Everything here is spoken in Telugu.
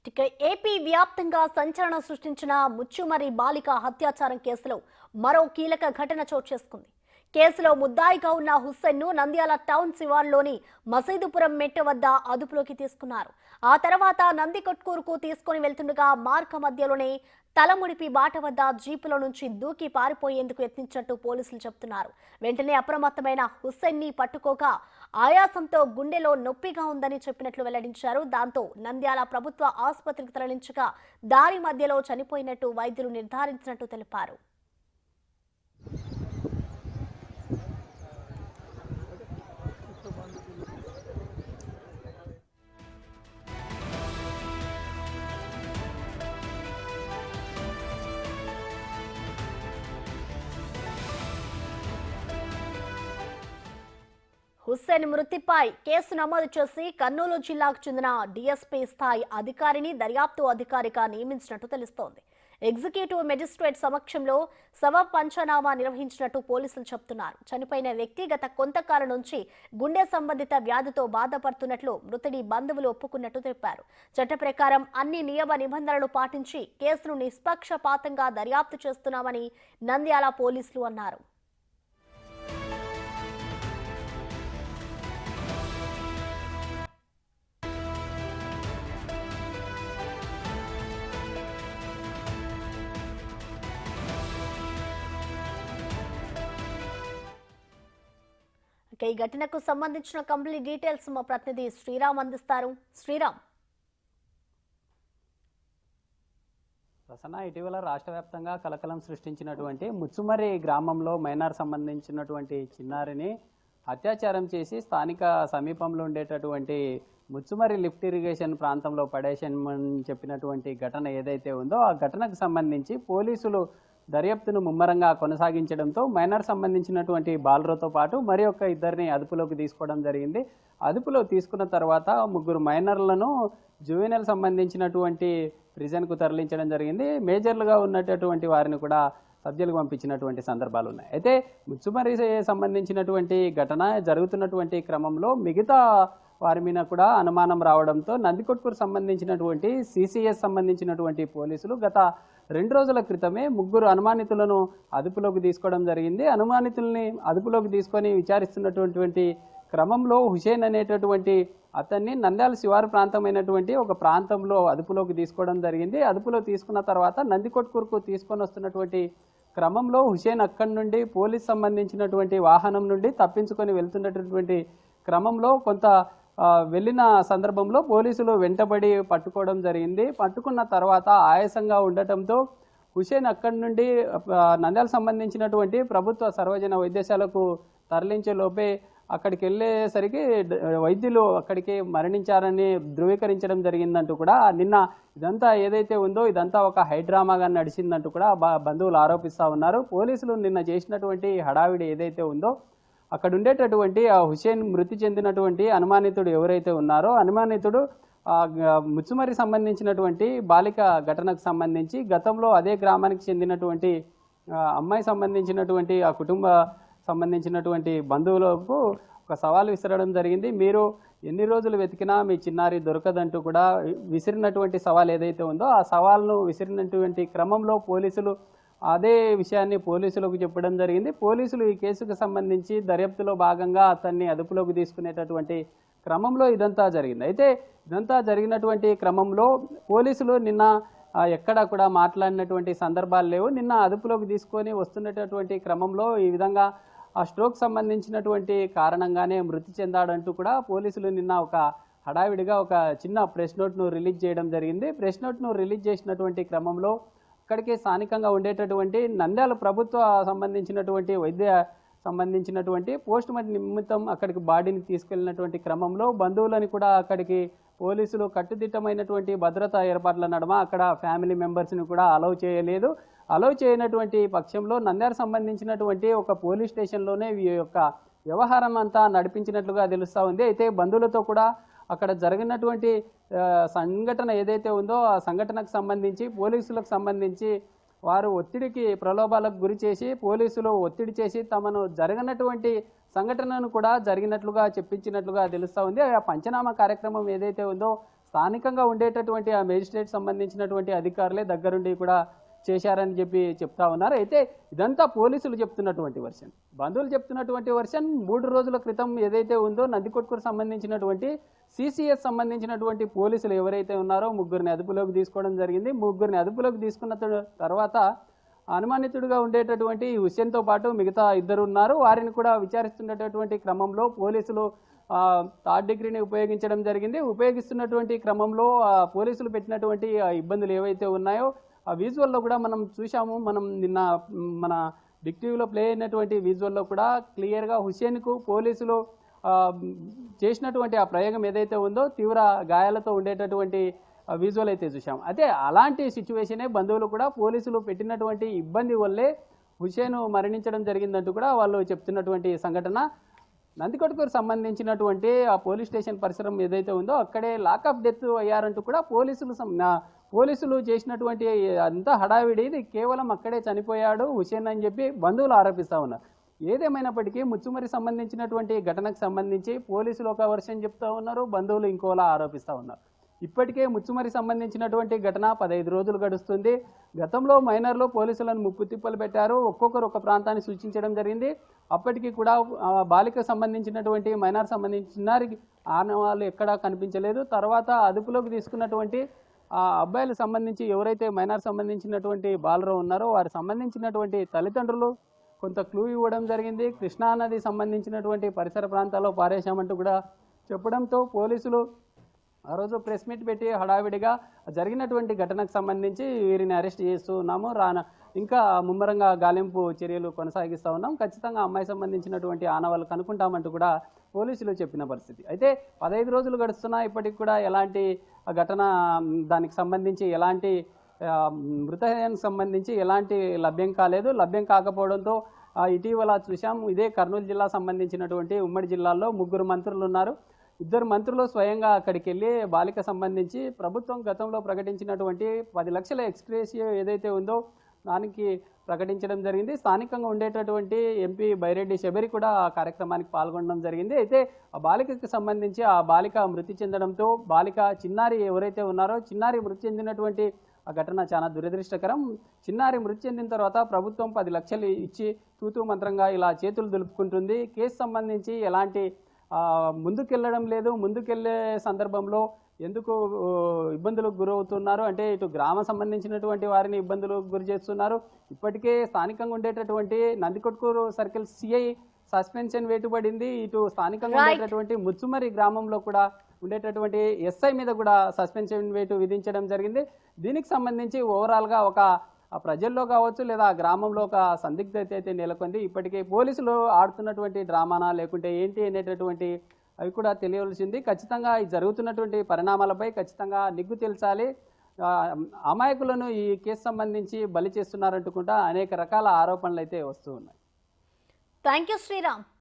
ఇక ఏపీ వ్యాప్తంగా సంచలనం సృష్టించిన ముచ్చుమరి బాలిక హత్యాచారం కేసులో మరో కీలక ఘటన చోటు చేసుకుంది. కేసులో ముద్దాయిగా ఉన్న హుస్సేన్ ను నంద్యాల టౌన్ శివార్లోని మసీదుపురం మెట్ట వద్ద అదుపులోకి తీసుకున్నారు. ఆ తర్వాత నందికొట్కూరుకు తీసుకుని వెళ్తుండగా మార్గ మధ్యలోనే తలముడిపి బాట వద్ద జీపులో నుంచి దూకి పారిపోయేందుకు యత్నించినట్టు పోలీసులు చెబుతున్నారు. వెంటనే అప్రమత్తమైన హుస్సేన్ ని పట్టుకోగా ఆయాసంతో గుండెలో నొప్పిగా ఉందని చెప్పినట్లు వెల్లడించారు. దాంతో నంద్యాల ప్రభుత్వ ఆసుపత్రికి తరలించగా దారి మధ్యలో చనిపోయినట్టు వైద్యులు నిర్ధారించినట్టు తెలిపారు. హుస్సేన్ మృతిపై కేసు నమోదు చేసి కర్నూలు జిల్లాకు చెందిన డీఎస్పీ స్థాయి అధికారిని దర్యాప్తు అధికారిగా నియమించినట్టు తెలుస్తోంది. ఎగ్జిక్యూటివ్ మెజిస్ట్రేట్ సమక్షంలో శవ పంచనామా నిర్వహించినట్టు పోలీసులు చెబుతున్నారు. చనిపోయిన వ్యక్తి గత కొంతకాలం నుంచి గుండె సంబంధిత వ్యాధితో బాధపడుతున్నట్లు మృతుడి బంధువులు ఒప్పుకున్నట్టు తెలిపారు. చట్ట ప్రకారం అన్ని నియమ నిబంధనలు పాటించి కేసును నిష్పక్షపాతంగా దర్యాప్తు చేస్తున్నామని నంద్యాల పోలీసులు అన్నారు. ఈ ఘటనకు సంబంధించిన కంప్లీట్ డీటెయిల్స్ మా ప్రతినిధి శ్రీరామ్ అందిస్తారు. శ్రీరామ్. ప్రసన్న, ఇటీవల రాష్ట్ర వ్యాప్తంగా కలకలం సృష్టించినటువంటి ముచ్చుమరి గ్రామంలో మైనార్ సంబంధించినటువంటి చిన్నారిని అత్యాచారం చేసి స్థానిక సమీపంలో ఉండేటటువంటి ముచ్చుమరి లిఫ్ట్ ఇరిగేషన్ ప్రాంతంలో పడేసామని చెప్పినటువంటి ఘటన ఏదైతే ఉందో ఆ ఘటనకు సంబంధించి పోలీసులు దర్యాప్తును ముమ్మరంగా కొనసాగించడంతో మైనర్ సంబంధించినటువంటి బాలురతో పాటు మరి ఇద్దరిని అదుపులోకి తీసుకోవడం జరిగింది. అదుపులో తీసుకున్న తర్వాత ముగ్గురు మైనర్లను జువెనైల్ సంబంధించినటువంటి ప్రిజన్కు తరలించడం జరిగింది. మేజర్లుగా ఉన్నటువంటి వారిని కూడా సబ్జెక్టుకు పంపించినటువంటి సందర్భాలు ఉన్నాయి. అయితే ముచ్చుమరి సంబంధించినటువంటి ఘటన జరుగుతున్నటువంటి క్రమంలో మిగతా వారి మీద కూడా అనుమానం రావడంతో నందికొట్కూరు సంబంధించినటువంటి సిసిఎస్ సంబంధించినటువంటి పోలీసులు గత 2 రోజుల క్రితమే ముగ్గురు అనుమానితులను అదుపులోకి తీసుకోవడం జరిగింది. అనుమానితుల్ని అదుపులోకి తీసుకొని విచారిస్తున్నటువంటి క్రమంలో హుసేన్ అనేటటువంటి అతన్ని నంద్యాల శివారు ప్రాంతమైనటువంటి ఒక ప్రాంతంలో అదుపులోకి తీసుకోవడం జరిగింది. అదుపులో తీసుకున్న తర్వాత నందికొట్కూరుకు తీసుకొని వస్తున్నటువంటి క్రమంలో హుసేన్ అక్కడి నుండి పోలీస్ సంబంధించినటువంటి వాహనం నుండి తప్పించుకొని వెళ్తున్నటువంటి క్రమంలో కొంత వెళ్ళిన సందర్భంలో పోలీసులు వెంటబడి పట్టుకోవడం జరిగింది. పట్టుకున్న తర్వాత ఆయాసంగా ఉండటంతో హుసేన్ అక్కడి నుండి నంద్యాల సంబంధించినటువంటి ప్రభుత్వ సర్వజన వైద్యశాలకు తరలించే లోపే అక్కడికి వెళ్ళేసరికి వైద్యులు అక్కడికి మరణించారని ధృవీకరించడం జరిగిందంటూ కూడా నిన్న ఇదంతా ఏదైతే ఉందో ఇదంతా ఒక హైడ్రామాగా నడిచిందంటూ కూడా బంధువులు ఆరోపిస్తూ ఉన్నారు. పోలీసులు నిన్న చేసినటువంటి హడావిడి ఏదైతే ఉందో అక్కడ ఉండేటటువంటి ఆ హుసేన్ మృతి చెందినటువంటి అనుమానితుడు ఎవరైతే ఉన్నారో అనుమానితుడు ముచ్చుమరి సంబంధించినటువంటి బాలిక ఘటనకు సంబంధించి గతంలో అదే గ్రామానికి చెందినటువంటి అమ్మాయి సంబంధించినటువంటి ఆ కుటుంబ సంబంధించినటువంటి బంధువులకు ఒక సవాల్ విసరడం జరిగింది. మీరు ఎన్ని రోజులు వెతికినా మీ చిన్నారి దొరకదంటూ కూడా విసిరినటువంటి సవాల్ ఏదైతే ఉందో ఆ సవాల్ను విసిరినటువంటి క్రమంలో పోలీసులు అదే విషయాన్ని పోలీసులకు చెప్పడం జరిగింది. పోలీసులు ఈ కేసుకు సంబంధించి దర్యాప్తులో భాగంగా అతన్ని అదుపులోకి తీసుకునేటటువంటి క్రమంలో ఇదంతా జరిగింది. అయితే ఇదంతా జరిగినటువంటి క్రమంలో పోలీసులు నిన్న ఎక్కడా కూడా మాట్లాడినటువంటి సందర్భాలు లేవు. నిన్న అదుపులోకి తీసుకొని వస్తున్నటువంటి క్రమంలో ఈ విధంగా ఆ స్ట్రోక్ సంబంధించినటువంటి కారణంగానే మృతి చెందాడంటూ కూడా పోలీసులు నిన్న ఒక హడావిడిగా ఒక చిన్న ప్రెస్ నోట్ను రిలీజ్ చేయడం జరిగింది. ప్రెస్ నోట్ను రిలీజ్ చేసినటువంటి క్రమంలో అక్కడికి స్థానికంగా ఉండేటటువంటి నంద్యాల ప్రభుత్వ సంబంధించినటువంటి వైద్య సంబంధించినటువంటి పోస్ట్ మార్టం నిమిత్తం అక్కడికి బాడీని తీసుకెళ్లినటువంటి క్రమంలో బంధువులని కూడా అక్కడికి పోలీసులు కట్టుదిట్టమైనటువంటి భద్రతా ఏర్పాట్ల నడుమ అక్కడ ఫ్యామిలీ మెంబర్స్ని కూడా అలౌ చేయలేదు. అలౌ చేయనటువంటి పక్షంలో నంద్యాల సంబంధించినటువంటి ఒక పోలీస్ స్టేషన్లోనే ఈ యొక్క వ్యవహారం అంతా నడిపించినట్లుగా తెలుస్తూ ఉంది. అయితే బంధువులతో కూడా అక్కడ జరిగినటువంటి సంఘటన ఏదైతే ఉందో ఆ సంఘటనకు సంబంధించి పోలీసులకు సంబంధించి వారు ఒత్తిడికి ప్రలోభాలకు గురి చేసి పోలీసులు ఒత్తిడి చేసి తమను జరగనటువంటి సంఘటనను కూడా జరిగినట్లుగా చెప్పించినట్లుగా తెలుస్తూ ఉంది. ఆ పంచనామా కార్యక్రమం ఏదైతే ఉందో స్థానికంగా ఉండేటటువంటి ఆ మేజిస్ట్రేట్ సంబంధించినటువంటి అధికారులే దగ్గరుండి కూడా చేశారని చెప్పి చెప్తా ఉన్నారు. అయితే ఇదంతా పోలీసులు చెప్తున్నటువంటి వర్షన్. బంధువులు చెప్తున్నటువంటి వర్షన్ 3 రోజుల క్రితం ఏదైతే ఉందో నందికొట్కూరు సంబంధించినటువంటి సిసిఎస్ సంబంధించినటువంటి పోలీసులు ఎవరైతే ఉన్నారో ముగ్గురిని అదుపులోకి తీసుకోవడం జరిగింది. ముగ్గురిని అదుపులోకి తీసుకున్న తర్వాత అనుమానితుడిగా ఉండేటటువంటి హుస్సేన్తో పాటు మిగతా ఇద్దరు ఉన్నారు. వారిని కూడా విచారిస్తున్నటువంటి క్రమంలో పోలీసులు థర్డ్ డిగ్రీని ఉపయోగించడం జరిగింది. ఉపయోగిస్తున్నటువంటి క్రమంలో పోలీసులు పెట్టినటువంటి ఇబ్బందులు ఏవైతే ఉన్నాయో ఆ విజువల్లో కూడా మనం చూసాము. మనం నిన్న మన బిగ్ టీవీలో ప్లే అయినటువంటి విజువల్లో కూడా క్లియర్గా హుస్సేన్కు పోలీసులు చేసినటువంటి ఆ ప్రయోగం ఏదైతే ఉందో తీవ్ర గాయాలతో ఉండేటటువంటి విజువల్ అయితే చూసాం. అయితే అలాంటి సిచ్యువేషనే బంధువులు కూడా పోలీసులు పెట్టినటువంటి ఇబ్బంది వల్లే హుస్సేన్ మరణించడం జరిగిందంటూ కూడా వాళ్ళు చెప్తున్నటువంటి సంఘటన. నందికొట్కూరు సంబంధించినటువంటి ఆ పోలీస్ స్టేషన్ పరిసరం ఏదైతే ఉందో అక్కడే లాకప్ డెత్ అయ్యారంటూ కూడా పోలీసులు చేసినటువంటి అంతా హడావిడి ఇది కేవలం అక్కడే చనిపోయాడు హుస్సేన్ అని చెప్పి బంధువులు ఆరోపిస్తూ ఉన్నారు. ఏదేమైనప్పటికీ ముచ్చుమరి సంబంధించినటువంటి ఘటనకు సంబంధించి పోలీసులు ఒక వర్షన్ చెప్తా ఉన్నారు, బంధువులు ఇంకోలా ఆరోపిస్తూ ఉన్నారు. ఇప్పటికే ముచ్చుమరి సంబంధించినటువంటి ఘటన 15 రోజులు గడుస్తుంది. గతంలో మైనర్లు పోలీసులను ముప్పు తిప్పలు పెట్టారు. ఒక్కొక్కరు ఒక ప్రాంతాన్ని సూచించడం జరిగింది. అప్పటికి కూడా బాలిక సంబంధించినటువంటి మైనర్ సంబంధించిన ఆనవాళ్ళు ఎక్కడా కనిపించలేదు. తర్వాత అదుపులోకి తీసుకున్నటువంటి అబ్బాయిలకు సంబంధించి ఎవరైతే మైనర్ సంబంధించినటువంటి బాలరు ఉన్నారో వారికి సంబంధించినటువంటి తల్లిదండ్రులు కొంత క్లూ ఇవ్వడం జరిగింది. కృష్ణానది సంబంధించినటువంటి పరిసర ప్రాంతాల్లో పారేశామంటూ కూడా చెప్పడంతో పోలీసులు ఆ రోజు ప్రెస్ మీట్ పెట్టి హడావిడిగా జరిగినటువంటి ఘటనకు సంబంధించి వీరిని అరెస్ట్ చేస్తూ ఉన్నాము. ఇంకా ముమ్మరంగా గాలింపు చర్యలు కొనసాగిస్తూ ఉన్నాం. ఖచ్చితంగా అమ్మాయి సంబంధించినటువంటి ఆనవాళ్ళు కనుక్కుంటామంటూ కూడా పోలీసులు చెప్పిన పరిస్థితి. అయితే 15 రోజులు గడుస్తున్నా ఇప్పటికి కూడా ఎలాంటి ఘటన దానికి సంబంధించి ఎలాంటి మృతదేహానికి సంబంధించి ఎలాంటి లభ్యం కాలేదు. లభ్యం కాకపోవడంతో ఇటీవల చూసాం ఇదే కర్నూలు జిల్లా సంబంధించినటువంటి ఉమ్మడి జిల్లాల్లో 3 మంత్రులు ఉన్నారు. 2 మంత్రులు స్వయంగా అక్కడికి వెళ్ళి బాలిక సంబంధించి ప్రభుత్వం గతంలో ప్రకటించినటువంటి 10 లక్షల ఎక్స్గ్రేషియో ఏదైతే ఉందో దానికి ప్రకటించడం జరిగింది. స్థానికంగా ఉండేటటువంటి ఎంపీ బైరెడ్డి శబరి కూడా ఆ కార్యక్రమానికి పాల్గొనడం జరిగింది. అయితే ఆ బాలికకి సంబంధించి ఆ బాలిక మృతి చెందడంతో బాలిక చిన్నారి ఎవరైతే ఉన్నారో చిన్నారి మృతి చెందినటువంటి ఆ ఘటన చాలా దురదృష్టకరం. చిన్నారి మృతి చెందిన తర్వాత ప్రభుత్వం 10 లక్షలు ఇచ్చి తూతూ మంత్రంగా ఇలా చేతులు దులుపుకుంటుంది. కేసు సంబంధించి ఎలాంటి ముందుకెళ్ళడం లేదు. ముందుకెళ్లే సందర్భంలో ఎందుకు ఇబ్బందులకు గురవుతున్నారు అంటే ఇటు గ్రామం సంబంధించినటువంటి వారిని ఇబ్బందులకు గురి చేస్తున్నారు. ఇప్పటికే స్థానికంగా ఉండేటటువంటి నందికొట్కూరు సర్కిల్ సిఐ సస్పెన్షన్ వేటుపడింది. ఇటు స్థానికంగా ఉండేటటువంటి ముచ్చుమరి గ్రామంలో కూడా ఉండేటటువంటి ఎస్ఐ మీద కూడా సస్పెన్షన్ వేటు విధించడం జరిగింది. దీనికి సంబంధించి ఓవరాల్గా ఒక ప్రజల్లో కావచ్చు లేదా గ్రామంలో ఒక సందిగ్ధత అయితే నెలకొంది. ఇప్పటికే పోలీసులు ఆడుతున్నటువంటి డ్రామానా లేకుంటే ఏంటి అనేటటువంటి అవి కూడా తెలియవలసింది. ఖచ్చితంగా ఈ జరుగుతున్నటువంటి పరిణామాలపై ఖచ్చితంగా నిగ్గు తెల్చాలి. అమాయకులను ఈ కేసు సంబంధించి బలి చేస్తున్నారంటుకుంటా అనేక రకాల ఆరోపణలు అయితే వస్తూ ఉన్నాయి. Thank you Sriram.